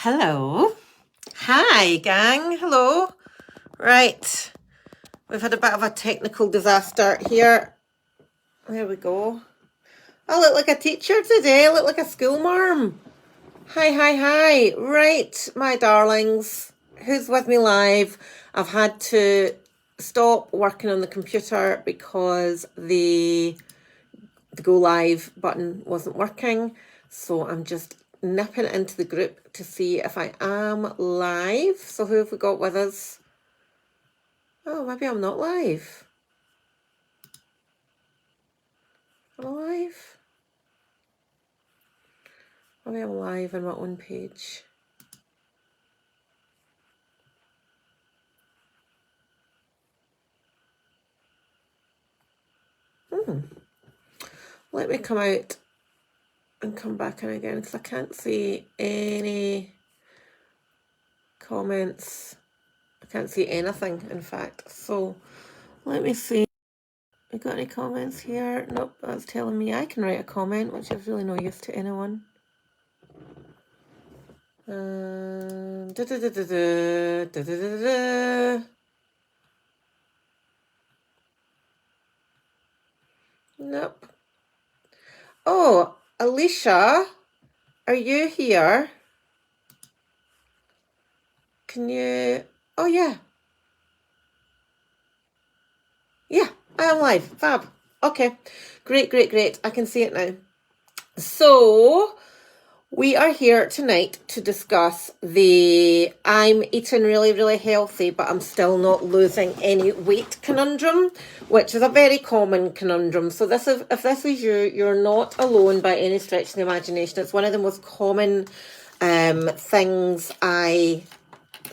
Hello. Hi, gang. Hello. Right. We've had a bit of a technical disaster here. There we go. I look like a teacher today. I look like a school marm. Hi. Right, my darlings. Who's with me live? I've had to stop working on the computer because the go live button wasn't working. So I'm just nipping into the group to see if I am live. So who have we got with us? Oh, maybe I'm not live. Am I live? Maybe I'm live on my own page. Let me come out and come back in again because I can't see any comments. I can't see anything, in fact. So let me see. We got any comments here? Nope, that's telling me I can write a comment, which is really no use to anyone. Nope. Oh, Alicia, are you here? Can you... Oh, yeah. Yeah, I am live. Fab. Okay. Great. I can see it now. So, we are here tonight to discuss the I'm eating really healthy, but I'm still not losing any weight conundrum, which is a very common conundrum. So if this is you, you're not alone by any stretch of the imagination. It's one of the most common things I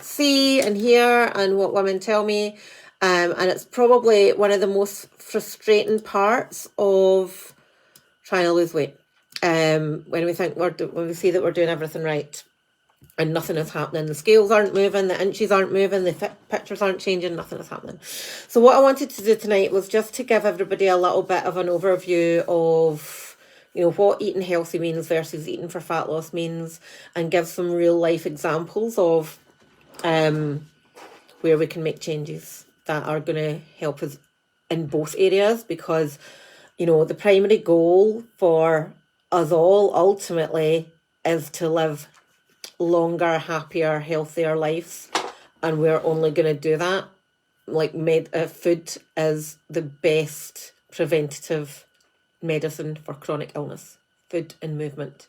see and hear and what women tell me. And it's probably one of the most frustrating parts of trying to lose weight. When we see that we're doing everything right and nothing is happening, the scales aren't moving, the inches aren't moving, the pictures aren't changing, nothing is happening. So what I wanted to do tonight was just to give everybody a little bit of an overview of, what eating healthy means versus eating for fat loss means, and give some real life examples of where we can make changes that are going to help us in both areas, because the primary goal for us all ultimately is to live longer, happier, healthier lives, and we're only going to do that food is the best preventative medicine for chronic illness. Food and movement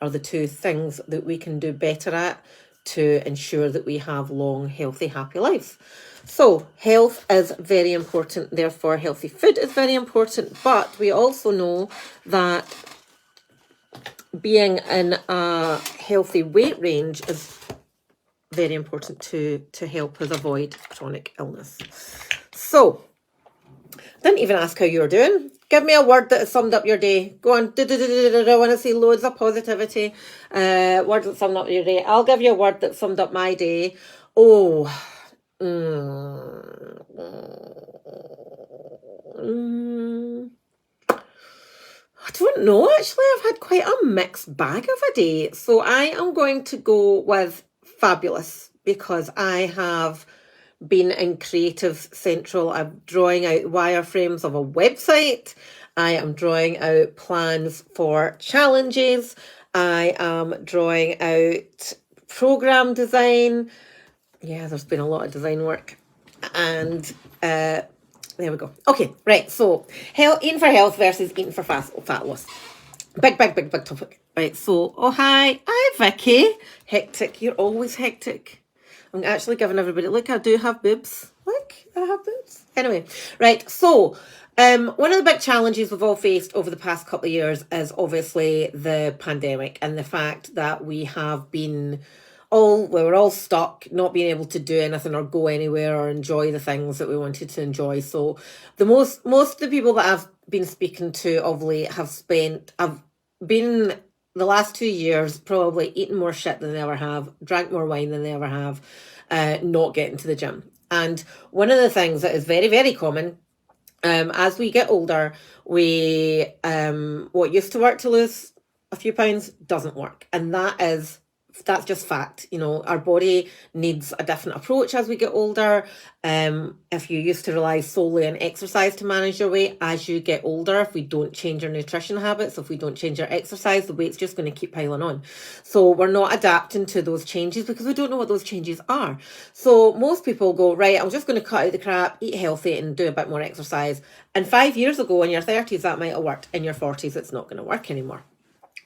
are the two things that we can do better at to ensure that we have long, healthy, happy lives. So health is very important, therefore healthy food is very important, but we also know that being in a healthy weight range is very important to help us avoid chronic illness. So, didn't even ask how you're doing. Give me a word that has summed up your day. Go on. I want to see loads of positivity. Words that summed up your day. I'll give you a word that summed up my day. Oh. I don't know, actually. I've had quite a mixed bag of a day. So I am going to go with fabulous, because I have been in Creative Central. I'm drawing out wireframes of a website. I am drawing out plans for challenges. I am drawing out program design. Yeah, there's been a lot of design work. And there we go. Okay, right. So eating for health versus eating for fat loss. Big topic. Right, so, hi Vicky. Hectic. You're always hectic. I'm actually giving everybody, look, I do have boobs. Look, I have boobs. Anyway, right, so one of the big challenges we've all faced over the past couple of years is obviously the pandemic, and the fact that we have been we were all stuck, not being able to do anything or go anywhere or enjoy the things that we wanted to enjoy. So most of the people that I've been speaking to of late have been the last 2 years probably eating more shit than they ever have, drank more wine than they ever have, not getting to the gym. And one of the things that is very, very common as we get older, what used to work to lose a few pounds doesn't work. And that is That's just fact. You know, our body needs a different approach as we get older. If you used to rely solely on exercise to manage your weight, as you get older, if we don't change our nutrition habits, if we don't change our exercise, the weight's just going to keep piling on. So we're not adapting to those changes because we don't know what those changes are. So most people go, right, I'm just going to cut out the crap, eat healthy and do a bit more exercise. And 5 years ago in your 30s, that might have worked. In your 40s, it's not going to work anymore.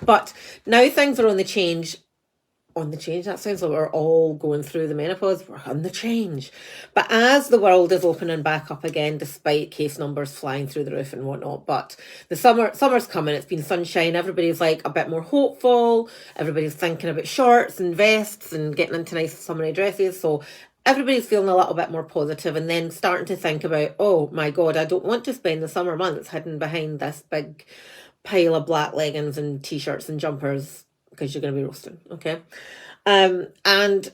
But now things are on the change. That sounds like we're all going through the menopause. We're on the change. But as the world is opening back up again, despite case numbers flying through the roof and whatnot, but the summer's coming, it's been sunshine, everybody's like a bit more hopeful, everybody's thinking about shorts and vests and getting into nice summery dresses, so everybody's feeling a little bit more positive and then starting to think about, oh my God, I don't want to spend the summer months hidden behind this big pile of black leggings and t-shirts and jumpers because you're going to be roasting, okay? And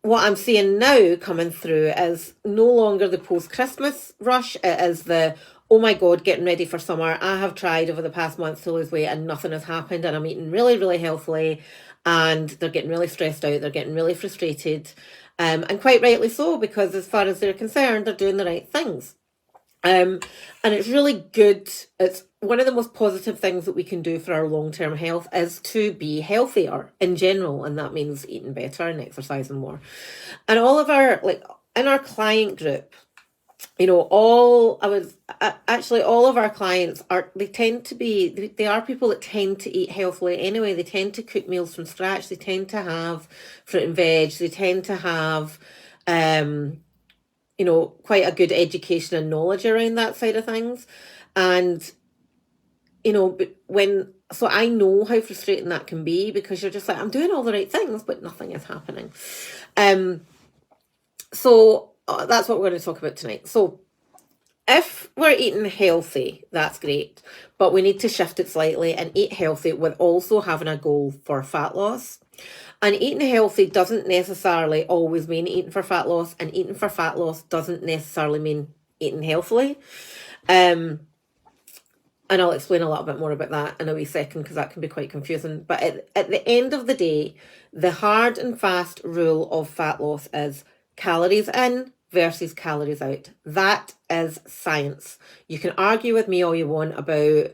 what I'm seeing now coming through is no longer the post-Christmas rush. It is the, oh my God, getting ready for summer. I have tried over the past month to lose weight and nothing has happened, and I'm eating really, really healthily, and they're getting really stressed out. They're getting really frustrated, and quite rightly so, because as far as they're concerned, they're doing the right things. And it's really good. It's one of the most positive things that we can do for our long-term health is to be healthier in general. And that means eating better and exercising more. And all of our, like in our client group, you know, all of our clients they are people that tend to eat healthily anyway. They tend to cook meals from scratch. They tend to have fruit and veg. They tend to have, you know, quite a good education and knowledge around that side of things. And, you know, so I know how frustrating that can be because you're just like, I'm doing all the right things, but nothing is happening. So that's what we're going to talk about tonight. So if we're eating healthy, that's great, but we need to shift it slightly and eat healthy with also having a goal for fat loss. And eating healthy doesn't necessarily always mean eating for fat loss, and eating for fat loss doesn't necessarily mean eating healthily. And I'll explain a little bit more about that in a wee second because that can be quite confusing. But at the end of the day, the hard and fast rule of fat loss is calories in versus calories out. That is science. You can argue with me all you want about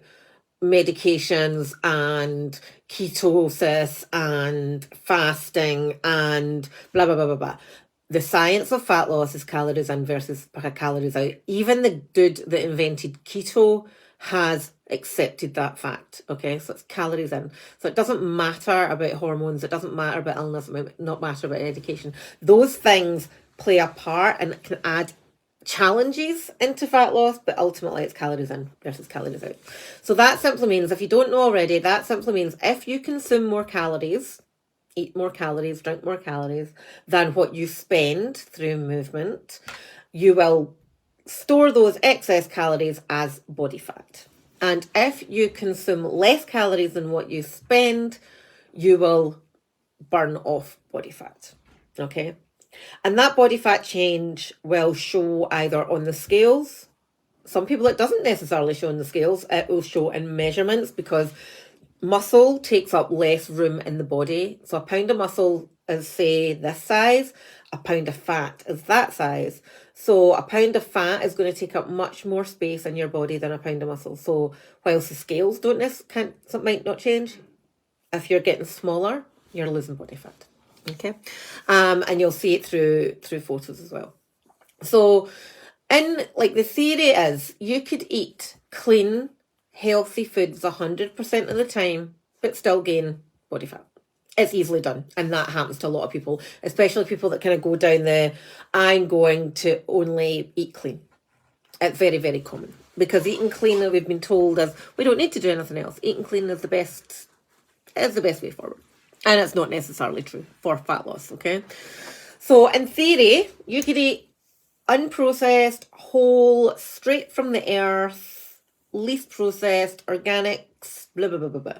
medications and ketosis and fasting and blah, blah, blah, blah, blah. The science of fat loss is calories in versus calories out. Even the dude that invented keto has accepted that fact, okay? So it's calories in. So it doesn't matter about hormones. It doesn't matter about illness. It might not matter about education. Those things play a part and can add challenges into fat loss, but ultimately it's calories in versus calories out. So that simply means, if you don't know already, that simply means if you consume more calories, eat more calories, drink more calories than what you spend through movement, you will store those excess calories as body fat. And if you consume less calories than what you spend, you will burn off body fat, okay? And that body fat change will show either on the scales. Some people it doesn't necessarily show on the scales. It will show in measurements because muscle takes up less room in the body. So a pound of muscle is, say, this size. A pound of fat is that size. So a pound of fat is going to take up much more space in your body than a pound of muscle. So whilst the scales might not change, if you're getting smaller, you're losing body fat. Okay, and you'll see it through photos as well. So in like the theory is you could eat clean, healthy foods 100% of the time, but still gain body fat. It's easily done. And that happens to a lot of people, especially people that kind of go down the, I'm going to only eat clean. It's very, very common because eating clean, we've been told, is we don't need to do anything else. Eating clean is the best way forward. And it's not necessarily true for fat loss, okay? So in theory, you could eat unprocessed, whole, straight from the earth, least processed, organics, blah, blah, blah, blah, blah.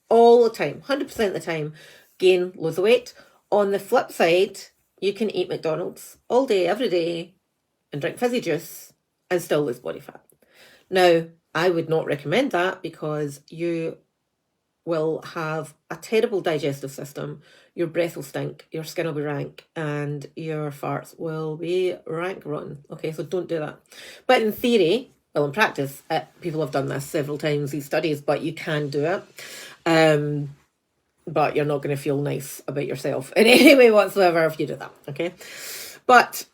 All the time, 100% of the time, gain loads of weight. On the flip side, you can eat McDonald's all day, every day, and drink fizzy juice and still lose body fat. Now, I would not recommend that because you will have a terrible digestive system, your breath will stink, your skin will be rank, and your farts will be rank rotten. Okay, so don't do that. But in theory, well, in practice, people have done this several times, these studies, but you can do it. But you're not going to feel nice about yourself in any way whatsoever if you do that, okay? But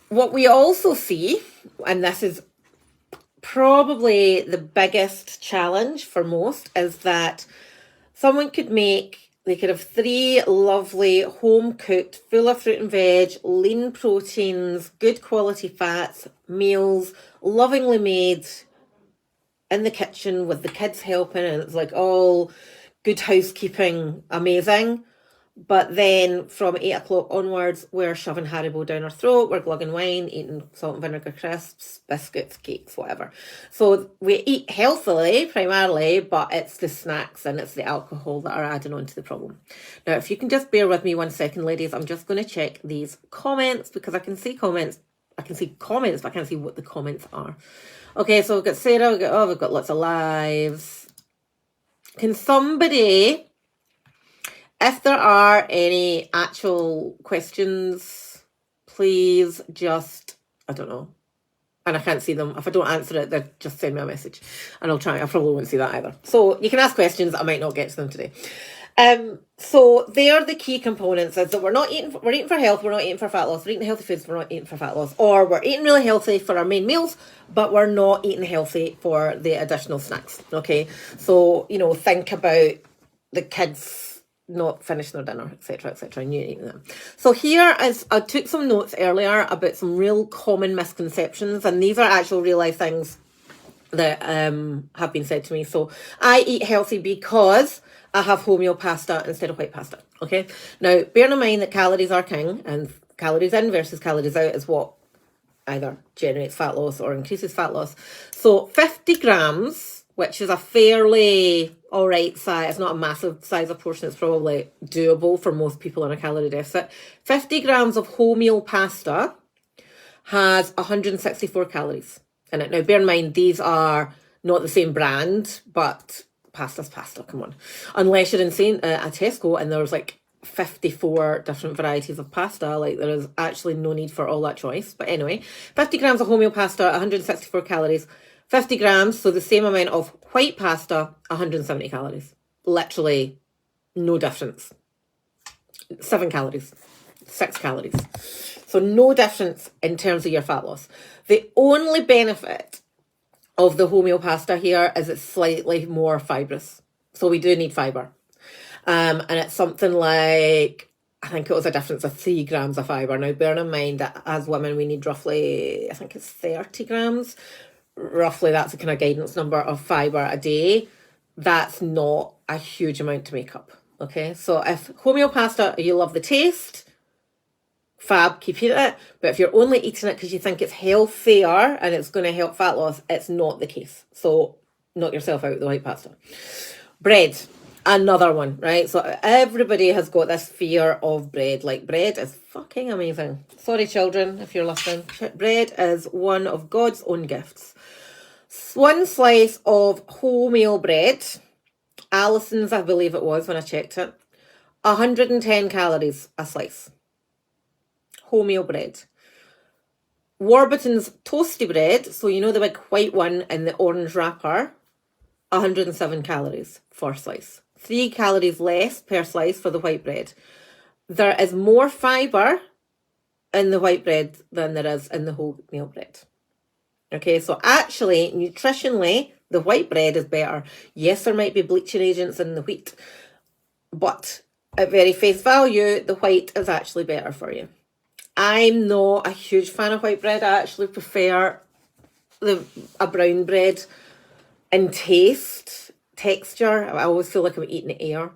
what we also see, and this is probably the biggest challenge for most, is that someone they could have 3 lovely home-cooked, full of fruit and veg, lean proteins, good quality fats, meals, lovingly made in the kitchen with the kids helping, and it's like all good housekeeping, amazing. But then from 8 o'clock onwards, we're shoving Haribo down our throat, we're glugging wine, eating salt and vinegar crisps, biscuits, cakes, whatever. So we eat healthily primarily, but it's the snacks and it's the alcohol that are adding on to the problem. Now, if you can just bear with me 1 second, ladies, I'm just going to check these comments because I can see comments. I can see comments, but I can't see what the comments are. Okay, so we've got Sarah, we've got lots of lives. Can somebody, if there are any actual questions, please just, I don't know, and I can't see them. If I don't answer it, then just send me a message and I'll try. I probably won't see that either. So you can ask questions. I might not get to them today. So they are the key components, is that we're eating for health, we're not eating for fat loss, we're eating healthy foods, we're not eating for fat loss, or we're eating really healthy for our main meals, but we're not eating healthy for the additional snacks, okay? So, think about the kids not finishing their dinner, etc., and you eating them. So here is, I took some notes earlier about some real common misconceptions, and these are actual real life things that have been said to me. So I eat healthy because I have wholemeal pasta instead of white pasta, okay? Now, bear in mind that calories are king, and calories in versus calories out is what either generates fat loss or increases fat loss. So 50 grams, which is a fairly all right size, it's not a massive size of portion, it's probably doable for most people in a calorie deficit. 50 grams of wholemeal pasta has 164 calories in it. Now, bear in mind, these are not the same brand, but pasta's pasta, come on. Unless you're insane at Tesco and there's like 54 different varieties of pasta, like there is actually no need for all that choice. But anyway, 50 grams of wholemeal pasta, 164 calories. 50 grams, so the same amount of white pasta, 170 calories. Literally no difference. 7 calories, 6 calories. So no difference in terms of your fat loss. The only benefit of the wholemeal pasta here is it's slightly more fibrous. So we do need fibre. And it's something like, I think it was a difference of 3 grams of fibre. Now, bear in mind that as women, we need roughly, I think it's 30 grams. Roughly, that's a kind of guidance number of fibre a day. That's not a huge amount to make up. Okay, so if wholemeal pasta, you love the taste, fab, keep eating it. But if you're only eating it because you think it's healthier and it's going to help fat loss, it's not the case. So knock yourself out with the white pasta. Bread, another one, right? So everybody has got this fear of bread. Like, bread is fucking amazing. Sorry, children, if you're listening. Bread is one of God's own gifts. 1 slice of wholemeal bread, Alison's, I believe it was when I checked it, 110 calories a slice. Wholemeal bread. Warburton's toasty bread, so you know the big white one in the orange wrapper, 107 calories for a slice. 3 calories less per slice for the white bread. There is more fibre in the white bread than there is in the wholemeal bread. Okay, so actually, nutritionally, the white bread is better. Yes, there might be bleaching agents in the wheat, but at very face value, the white is actually better for you. I'm not a huge fan of white bread. I actually prefer a brown bread in taste, texture. I always feel like I'm eating air.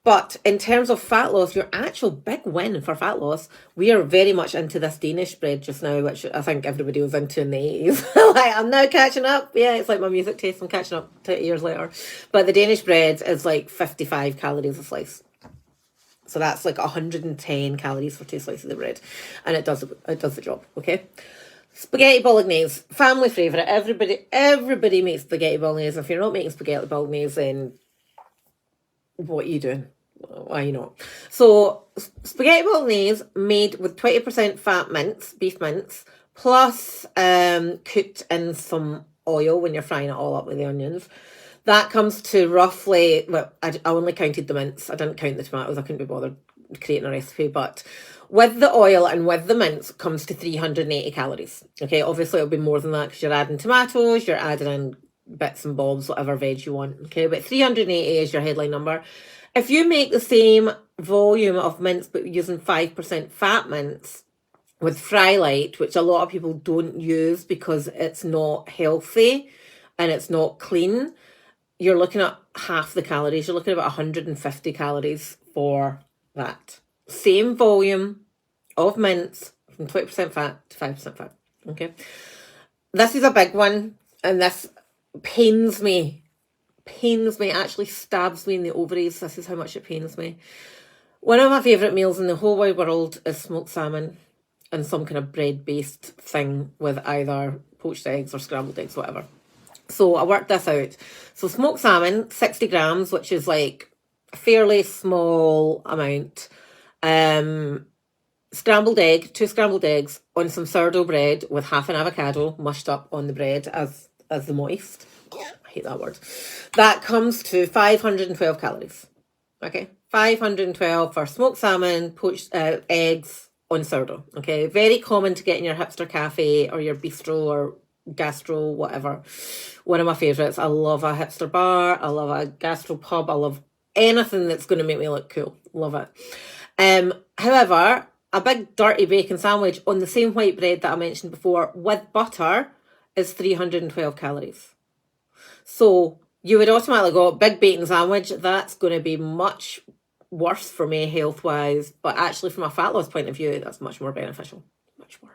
But in terms of fat loss, your actual big win for fat loss, we are very much into this Danish bread just now, which I think everybody was into in the 80s. Like, I'm now catching up. Yeah, it's like my music taste. I'm catching up 20 years later. But the Danish bread is like 55 calories a slice. So that's like 110 calories for 2 slices of bread. And it does the job, okay? Spaghetti bolognese, family favourite. Everybody makes spaghetti bolognese. If you're not making spaghetti bolognese, then what are you doing? Why not? So spaghetti bolognese made with 20% fat mince, beef mince, plus cooked in some oil when you're frying it all up with the onions. That comes to roughly, well, I only counted the mince. I didn't count the tomatoes. I couldn't be bothered creating a recipe, but with the oil and with the mince comes to 380 calories. Okay, obviously it'll be more than that because you're adding tomatoes, you're adding in bits and bobs, whatever veg you want. Okay, but 380 is your headline number. If you make the same volume of mince but using 5% fat mince with Frylight, which a lot of people don't use because it's not healthy and it's not clean, you're looking at half the calories. You're looking at about 150 calories for that. Same volume of mince from 20% fat to 5% fat. Okay. This is a big one, and this pains me, actually stabs me in the ovaries. This is how much it pains me. One of my favourite meals in the whole wide world is smoked salmon and some kind of bread-based thing with either poached eggs or scrambled eggs, whatever. So I worked this out. So smoked salmon, 60 grams, which is like a fairly small amount. Scrambled egg, 2 scrambled eggs on some sourdough bread with half an avocado mushed up on the bread as the moist. I hate that word. That comes to 512 calories. Okay, 512 for smoked salmon, poached eggs on sourdough. Okay, very common to get in your hipster cafe or your bistro or gastro, whatever. One of my favourites. I love a hipster bar. I love a gastro pub. I love anything that's going to make me look cool. Love it. However, a big dirty bacon sandwich on the same white bread that I mentioned before with butter is 312 calories. So you would automatically go, big bacon sandwich, that's going to be much worse for me health-wise. But actually, from a fat loss point of view, that's much more beneficial. Much more.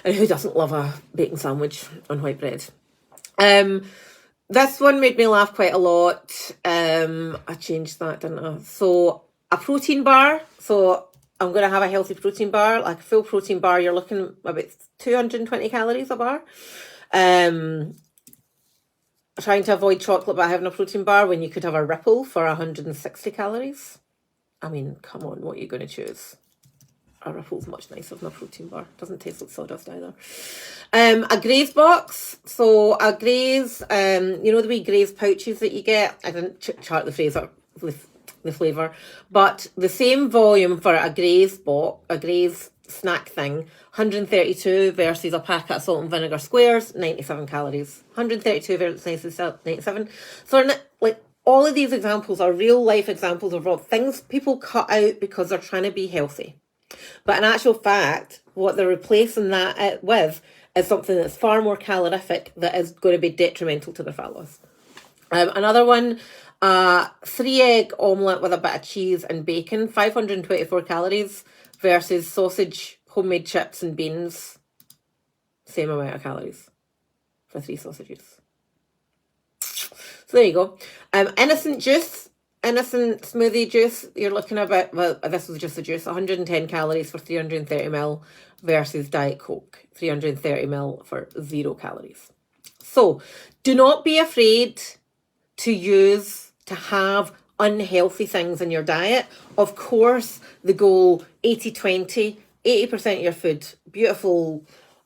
And who doesn't love a bacon sandwich on white bread? This one made me laugh quite a lot. I changed that, didn't I? So a protein bar. So I'm going to have a healthy protein bar, like a full protein bar. You're looking about 220 calories a bar. Trying to avoid chocolate by having a protein bar when you could have a Ripple for 160 calories. I mean, come on, what are you going to choose? A Ripple's much nicer than a protein bar. Doesn't taste like sawdust either. A Graze box. So a Graze, you know the wee Graze pouches that you get? I didn't chart the flavour, but the same volume for a Graze snack thing, 132 versus a packet of salt and vinegar squares, 97 calories. 132 versus 97. So like all of these examples are real life examples of things people cut out because they're trying to be healthy. But in actual fact, what they're replacing that with is something that's far more calorific that is going to be detrimental to their fat loss. Another one, 3-egg omelette with a bit of cheese and bacon, 524 calories versus sausage, homemade chips and beans, same amount of calories for 3 sausages. So there you go. Innocent smoothie juice, you're looking about, well, this was just a juice, 110 calories for 330 ml versus Diet Coke, 330 ml for 0 calories. So do not be afraid to have unhealthy things in your diet. Of course, the goal 80-20, 80% of your food, beautiful,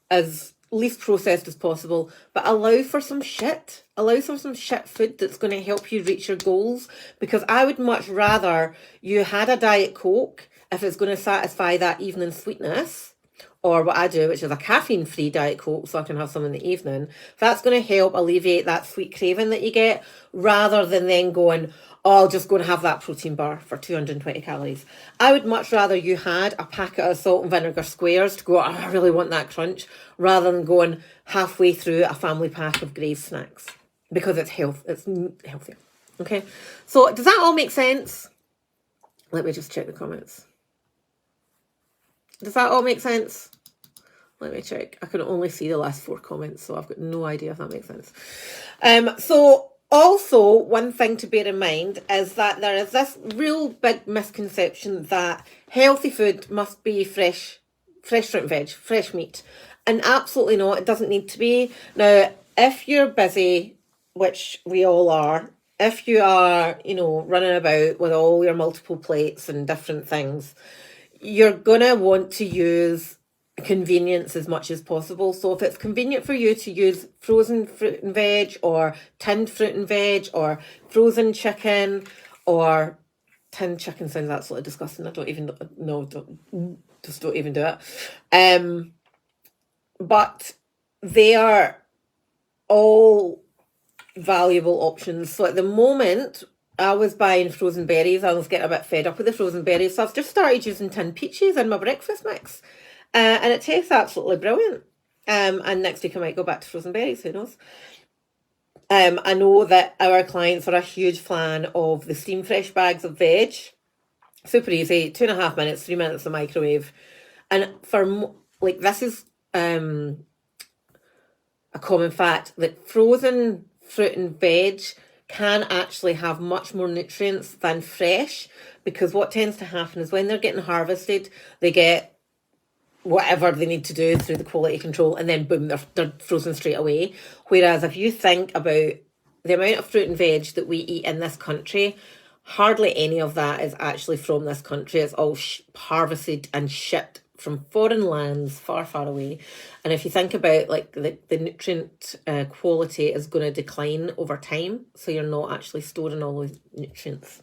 as least processed as possible, but allow for some shit. Allow for some shit food that's going to help you reach your goals, because I would much rather you had a Diet Coke if it's going to satisfy that evening sweetness, or what I do, which is a caffeine-free Diet Coke so I can have some in the evening. If that's going to help alleviate that sweet craving that you get, rather than then going, oh, I'll just go and have that protein bar for 220 calories. I would much rather you had a packet of salt and vinegar squares to go, oh, I really want that crunch, rather than going halfway through a family pack of Graze snacks, because it's healthier. Okay, so does that all make sense? Let me just check the comments. Does that all make sense? Let me check. I can only see the last 4 comments, so I've got no idea if that makes sense. So also, one thing to bear in mind is that there is this real big misconception that healthy food must be fresh fruit and veg, fresh meat. And absolutely not. It doesn't need to be. Now, if you're busy, which we all are, if you are, running about with all your multiple plates and different things, you're going to want to use convenience as much as possible. So if it's convenient for you to use frozen fruit and veg, or tinned fruit and veg, or frozen chicken, or tinned chicken sounds absolutely disgusting. I don't even know. Just don't even do it. But they are all valuable options. So at the moment, I was buying frozen berries. I was getting a bit fed up with the frozen berries, so I've just started using tinned peaches in my breakfast mix, and it tastes absolutely brilliant. And next week I might go back to frozen berries, who knows. I know that our clients are a huge fan of the steam fresh bags of veg. Super easy, 2.5 minutes, 3 minutes in the microwave. And for this is a common fact that frozen fruit and veg can actually have much more nutrients than fresh, because what tends to happen is when they're getting harvested, they get whatever they need to do through the quality control, and then boom, they're frozen straight away. Whereas if you think about the amount of fruit and veg that we eat in this country, hardly any of that is actually from this country. It's all harvested and shipped from foreign lands far, far away. And if you think about the nutrient quality is going to decline over time, so you're not actually storing all those nutrients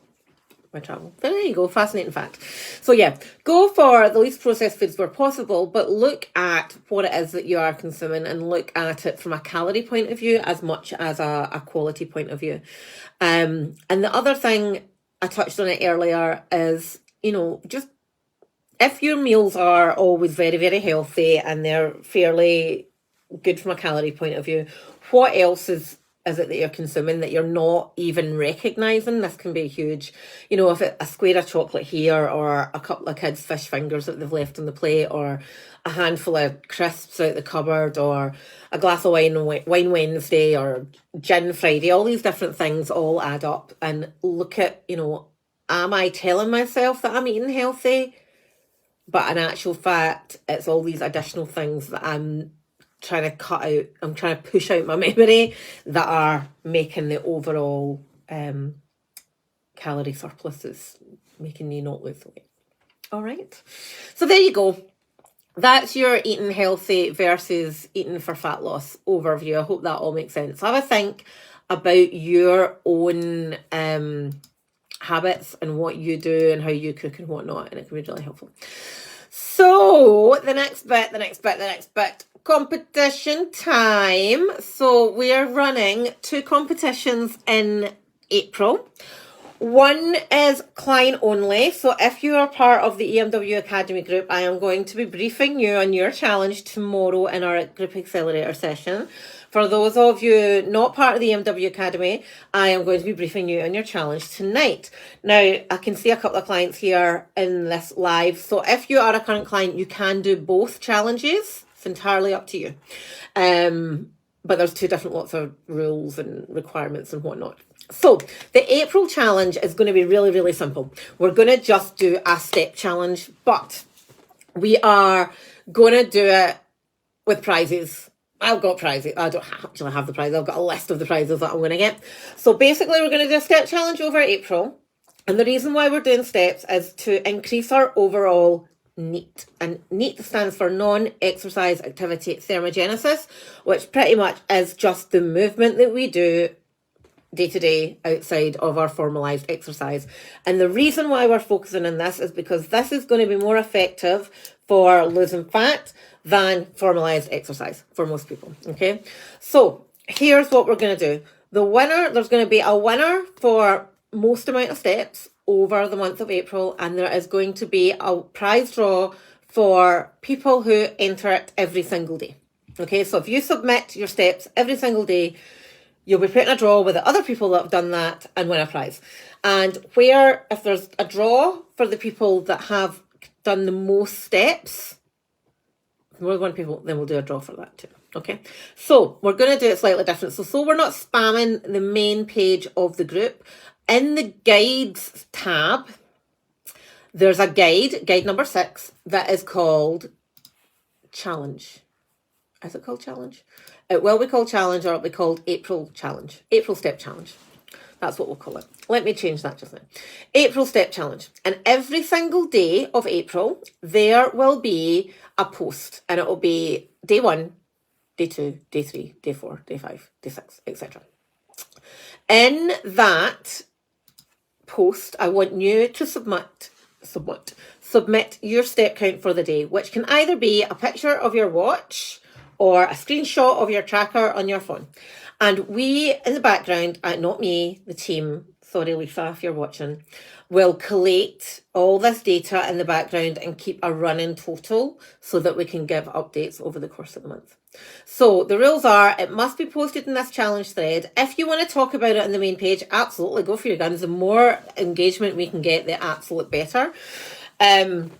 by travel. But there you go, fascinating fact. So yeah, go for the least processed foods where possible, but look at what it is that you are consuming, and look at it from a calorie point of view as much as a quality point of view. And the other thing, I touched on it earlier, is, just if your meals are always very, very healthy and they're fairly good from a calorie point of view, what else is it that you're consuming that you're not even recognising? This can be huge. If it's a square of chocolate here, or a couple of kids' fish fingers that they've left on the plate, or a handful of crisps out the cupboard, or a glass of wine Wednesday, or gin Friday, all these different things all add up. And look at, am I telling myself that I'm eating healthy? But in actual fact, it's all these additional things that I'm trying to cut out. I'm trying to push out my memory that are making the overall calorie surpluses, making you not lose weight. All right. So there you go. That's your eating healthy versus eating for fat loss overview. I hope that all makes sense. Have a think about your own habits and what you do and how you cook and whatnot, and it can be really helpful. So the next bit, competition time. So we are running 2 competitions in April. One is client only. So if you are part of the EMW Academy group, I am going to be briefing you on your challenge tomorrow in our group accelerator session. For those of you not part of the EMW Academy, I am going to be briefing you on your challenge tonight. Now, I can see a couple of clients here in this live. So if you are a current client, you can do both challenges. It's entirely up to you. But there's 2 different lots of rules and requirements and whatnot. So the April challenge is going to be really, really simple. We're going to just do a step challenge, but we are going to do it with prizes. I've got prizes. I don't actually have the prizes. I've got a list of the prizes that I'm going to get. So basically, we're going to do a step challenge over April. And the reason why we're doing steps is to increase our overall NEAT. And NEAT stands for non-exercise activity thermogenesis, which pretty much is just the movement that we do day to day outside of our formalized exercise. And the reason why we're focusing on this is because this is going to be more effective for losing fat than formalized exercise for most people. Okay, so here's what we're going to do. There's going to be a winner for most amount of steps over the month of April, and there is going to be a prize draw for people who enter it every single day. Okay, so if you submit your steps every single day, you'll be put in a draw with the other people that have done that and win a prize. And if there's a draw for the people that have done the most steps, more than people, then we'll do a draw for that too. Okay, so we're going to do it slightly different. So we're not spamming the main page of the group. In the guides tab, there's a guide number 6, that is called challenge. Is it called challenge? It will be called challenge, or it'll be called April challenge, April step challenge. That's what we'll call it. Let me change that just now. April Step Challenge. And every single day of April, there will be a post. And it will be day 1, day 2, day 3, day 4, day 5, day 6, etc. In that post, I want you to submit your step count for the day, which can either be a picture of your watch or a screenshot of your tracker on your phone. And we, in the background, not me, the team, sorry Lisa if you're watching, will collate all this data in the background and keep a running total so that we can give updates over the course of the month. So the rules are, it must be posted in this challenge thread. If you want to talk about it on the main page, absolutely, go for your guns. The more engagement we can get, the absolute better. And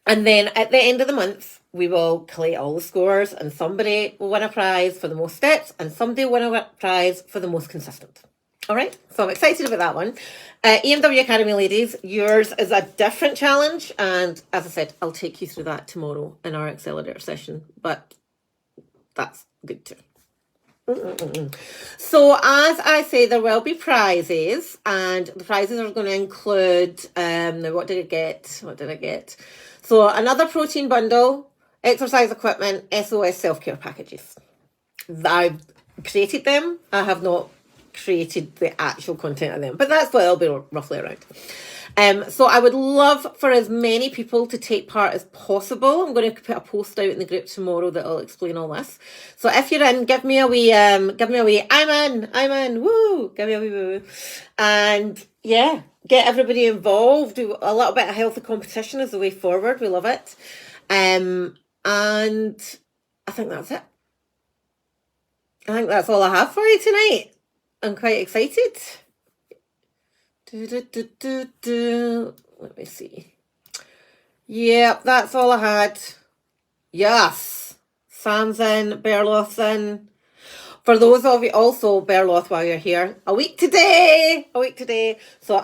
then at the end of the month, we will collate all the scores and somebody will win a prize for the most steps and somebody will win a prize for the most consistent. All right, so I'm excited about that one. EMW Academy ladies, yours is a different challenge. And as I said, I'll take you through that tomorrow in our accelerator session, but that's good too. So as I say, there will be prizes and the prizes are going to include, what did I get? So another protein bundle, exercise equipment, SOS self-care packages. I've created them. I have not created the actual content of them, but that's what it'll be roughly around. So I would love for as many people to take part as possible. I'm going to put a post out in the group tomorrow that'll explain all this. So if you're in, give me a wee, I'm in, woo, give me a wee woo. And yeah, get everybody involved. Do a little bit of healthy competition is the way forward. We love it. And I think that's it. I think that's all I have for you tonight. I'm quite excited. Let me see. Yeah, that's all I had. Yes. Sam's in, Berloth's in. For those of you, also Berloth, while you're here, a week today. So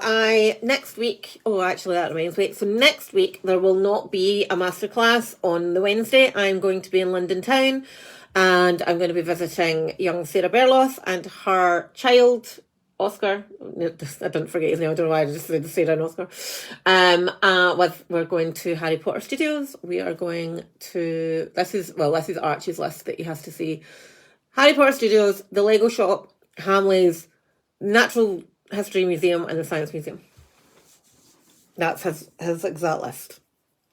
next week, actually that reminds me. So next week, there will not be a masterclass on the Wednesday. I'm going to be in London town and I'm going to be visiting young Sarah Berloth and her child, Oscar. I didn't forget his name. I don't know why I just said Sarah and Oscar. We're going to Harry Potter Studios. We are going to, this is Archie's list that he has to see. Harry Potter Studios, the Lego Shop, Hamleys, Natural History Museum, and the Science Museum. That's his exact list.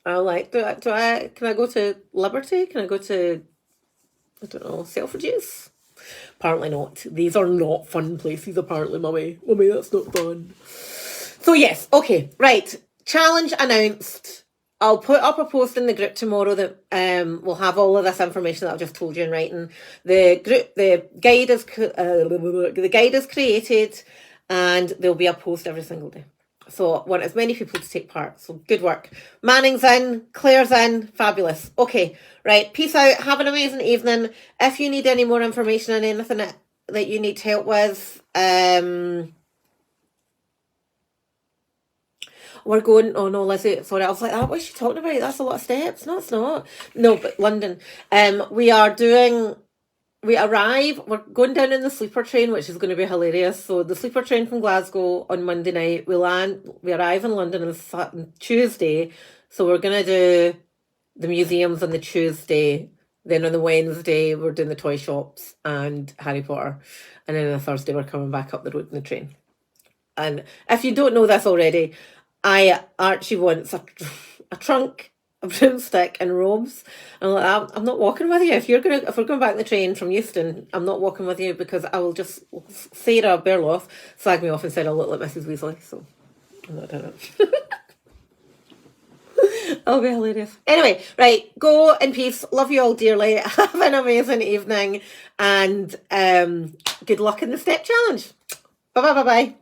I'm like, can I go to Liberty? Can I go to, I don't know, Selfridges? Apparently not. These are not fun places, apparently, Mummy. Mummy, that's not fun. So yes, okay, right. Challenge announced. I'll put up a post in the group tomorrow that will have all of this information that I've just told you in writing. The guide is created, and there'll be a post every single day. So I want as many people to take part. So good work. Manning's in, Claire's in, fabulous. Okay, right. Peace out. Have an amazing evening. If you need any more information on anything that you need help with, we're going, oh no, Lizzie, sorry, I was like, what's she talking about? That's a lot of steps. No, it's not. No, but London. We're going down in the sleeper train, which is going to be hilarious. So the sleeper train from Glasgow on Monday night, we arrive in London on Tuesday. So we're going to do the museums on the Tuesday. Then on the Wednesday, we're doing the toy shops and Harry Potter. And then on the Thursday, we're coming back up the road in the train. And if you don't know this already, Archie wants a trunk, a broomstick and robes. And I'm like, I'm not walking with you. If we're going back in the train from Euston, I'm not walking with you because I will just, Sarah Berloff slag me off and said I'll look like Mrs. Weasley. So I'm not doing it. That'll be hilarious. Anyway, right, go in peace. Love you all dearly. Have an amazing evening and good luck in the step challenge. Bye.